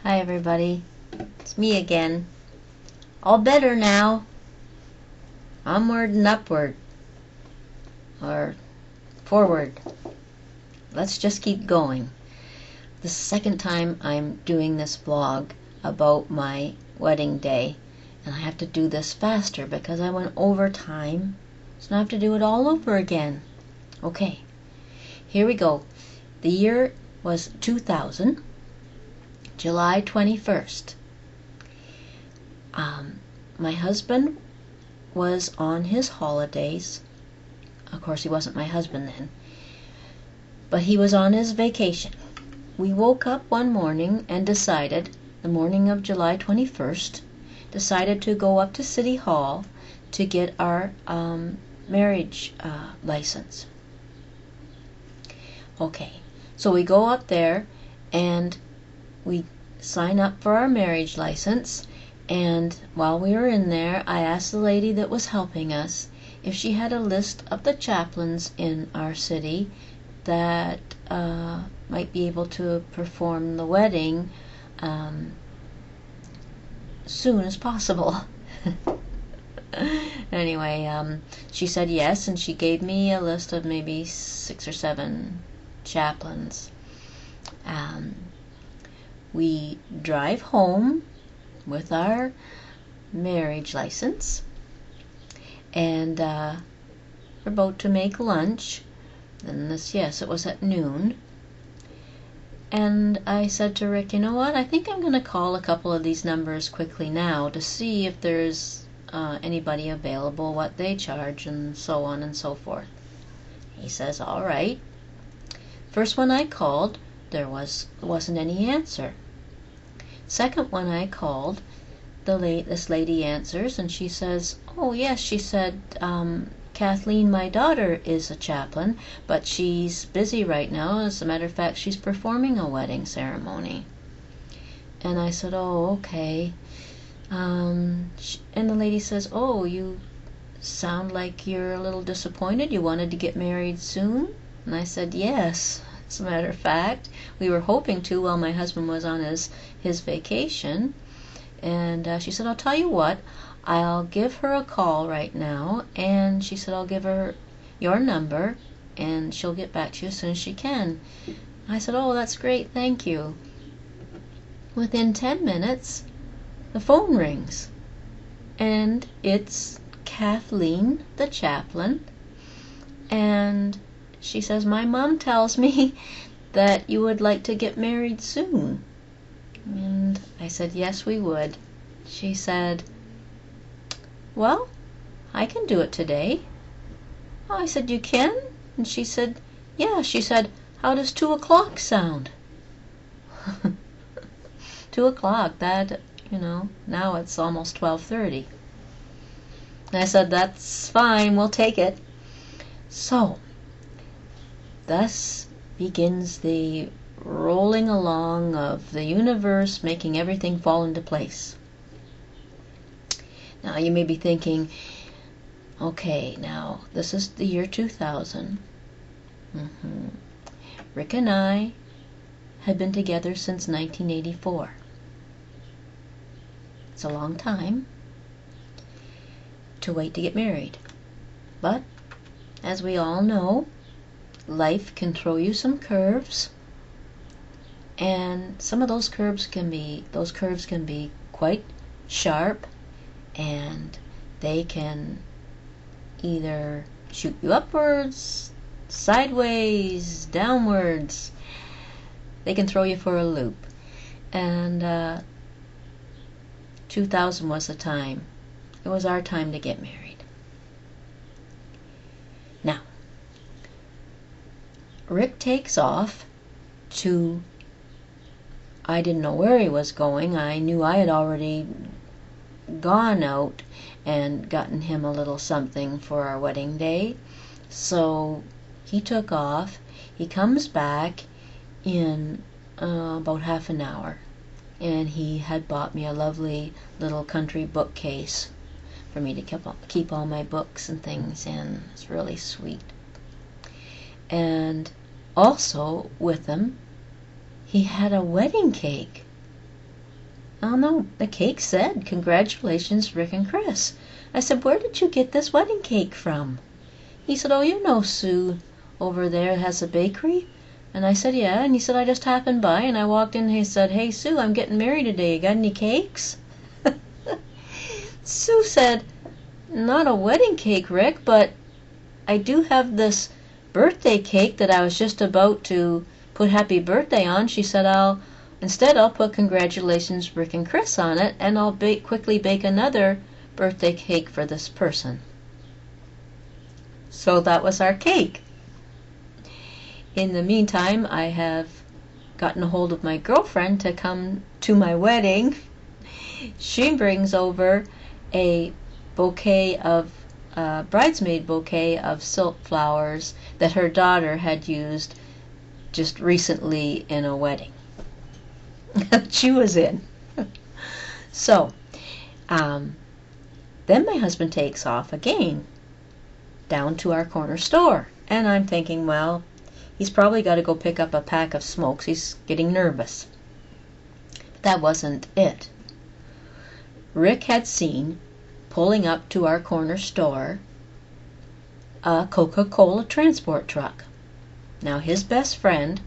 Hi everybody, it's me again. All better now. Onward and upward. Or forward. Let's just keep going. The second time I'm doing this vlog about my wedding day. And I have to do this faster because I went over time. So now I have to do it all over again. Okay, here we go. The year was 2000. July 21st. My husband was on his holidays. Of course, he wasn't my husband then. But he was on his vacation. We woke up one morning and decided, the morning of July 21st, decided to go up to City Hall to get our marriage license. Okay, so we go up there and we sign up for our marriage license, and while we were in there, I asked the lady that was helping us if she had a list of the chaplains in our city that might be able to perform the wedding soon as possible. Anyway, she said yes, and she gave me a list of maybe 6 or 7 chaplains. We drive home with our marriage license, and we're about to make lunch. And it was at noon. And I said to Rick, you know what, I think I'm going to call a couple of these numbers quickly now to see if there's anybody available, what they charge, and so on and so forth. He says, all right. First one I called, there wasn't any answer. Second one I called, this lady answers, and she says, oh yes, she said, Kathleen, my daughter, is a chaplain, but she's busy right now. As a matter of fact, she's performing a wedding ceremony. And I said, oh, okay. And the lady says, oh, you sound like you're a little disappointed. You wanted to get married soon? And I said, yes. As a matter of fact, we were hoping to while my husband was on his vacation. And she said, I'll tell you what, I'll give her a call right now. And she said, I'll give her your number and she'll get back to you as soon as she can. I said, oh, that's great, thank you. Within 10 minutes, the phone rings. And it's Kathleen, the chaplain. And she says, my mom tells me that you would like to get married soon. And I said, yes, we would. She said, well, I can do it today. Oh, I said, you can? And she said, yeah. She said, how does 2 o'clock sound? 2 o'clock, that, now it's almost 12:30. And I said, that's fine, we'll take it. So, thus begins the rolling along of the universe, making everything fall into place. Now you may be thinking, okay, now this is the year 2000. Rick and I had been together since 1984. It's a long time to wait to get married. But, as we all know, life can throw you some curves, and some of those curves can be quite sharp, and they can either shoot you upwards, sideways, downwards. They can throw you for a loop. And 2000 was the time. It was our time to get married. Now, Rick takes off to, I didn't know where he was going. I knew I had already gone out and gotten him a little something for our wedding day. So he took off. He comes back in about half an hour, and he had bought me a lovely little country bookcase for me to keep all my books and things in. It's really sweet. And also with him, he had a wedding cake. "Oh no, the cake said, 'Congratulations, Rick and Chris.'" I said, "Where did you get this wedding cake from?" He said, "Oh, you know Sue over there has a bakery?" And I said, "Yeah." And he said, "I just happened by and I walked in and he said, 'Hey Sue, I'm getting married today. You got any cakes?'" Sue said, "Not a wedding cake, Rick, but I do have this birthday cake that I was just about to put happy birthday on." She said, I'll put 'Congratulations, Rick and Chris' on it, and I'll quickly bake another birthday cake for this person." So that was our cake. In the meantime, I have gotten a hold of my girlfriend to come to my wedding. She brings over a bridesmaid bouquet of silk flowers that her daughter had used just recently in a wedding she was in. So, then my husband takes off again down to our corner store. And I'm thinking, well, he's probably got to go pick up a pack of smokes. He's getting nervous. But that wasn't it. Rick had seen, pulling up to our corner store, a Coca-Cola transport truck. Now his best friend,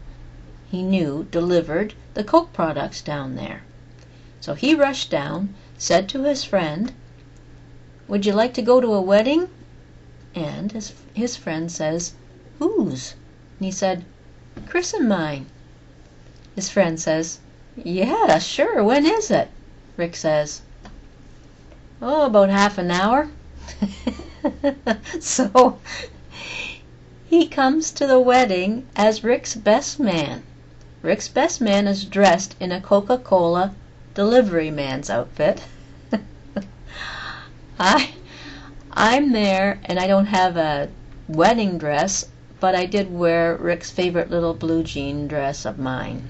he knew, delivered the Coke products down there. So he rushed down, said to his friend, "Would you like to go to a wedding?" And his friend says, "Whose?" And he said, "Chris and mine." His friend says, "Yeah, sure, when is it?" Rick says, "Oh, about half an hour." So he comes to the wedding as Rick's best man. Rick's best man is dressed in a Coca-Cola delivery man's outfit. I'm there, and I don't have a wedding dress, but I did wear Rick's favorite little blue jean dress of mine,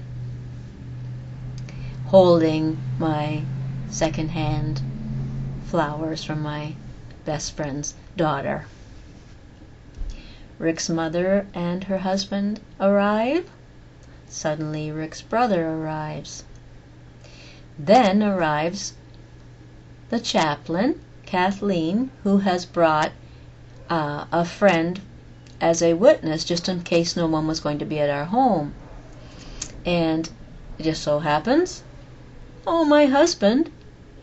holding my second-hand flowers from my best friend's daughter. Rick's mother and her husband arrive. Suddenly Rick's brother arrives. Then arrives the chaplain, Kathleen, who has brought a friend as a witness just in case no one was going to be at our home. And it just so happens, oh, my husband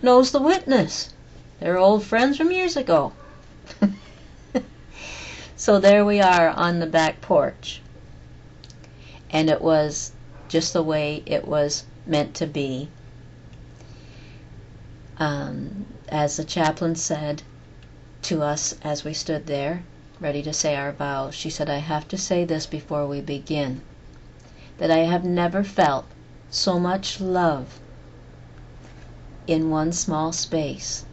knows the witness. They're old friends from years ago. So there we are on the back porch. And it was just the way it was meant to be. As the chaplain said to us as we stood there, ready to say our vows, she said, "I have to say this before we begin, that I have never felt so much love in one small space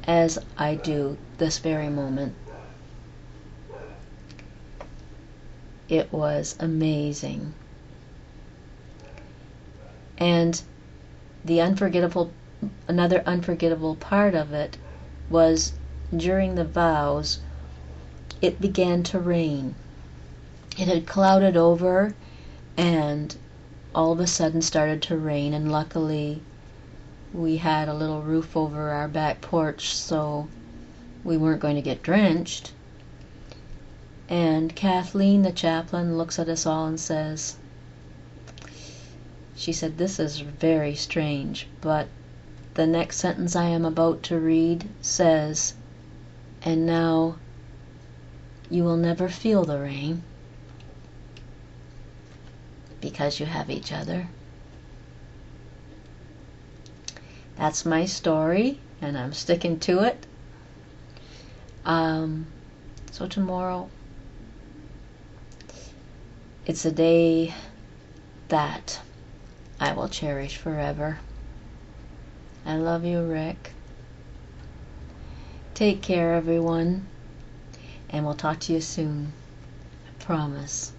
as I do this very moment." It was amazing. And another unforgettable part of it was during the vows, it began to rain. It had clouded over and all of a sudden started to rain, and luckily we had a little roof over our back porch, so we weren't going to get drenched. And Kathleen, the chaplain, looks at us all and says, she said, "This is very strange, but the next sentence I am about to read says, 'And now you will never feel the rain because you have each other.'" That's my story, and I'm sticking to it. So tomorrow, it's a day that I will cherish forever. I love you, Rick. Take care, everyone, and we'll talk to you soon. I promise.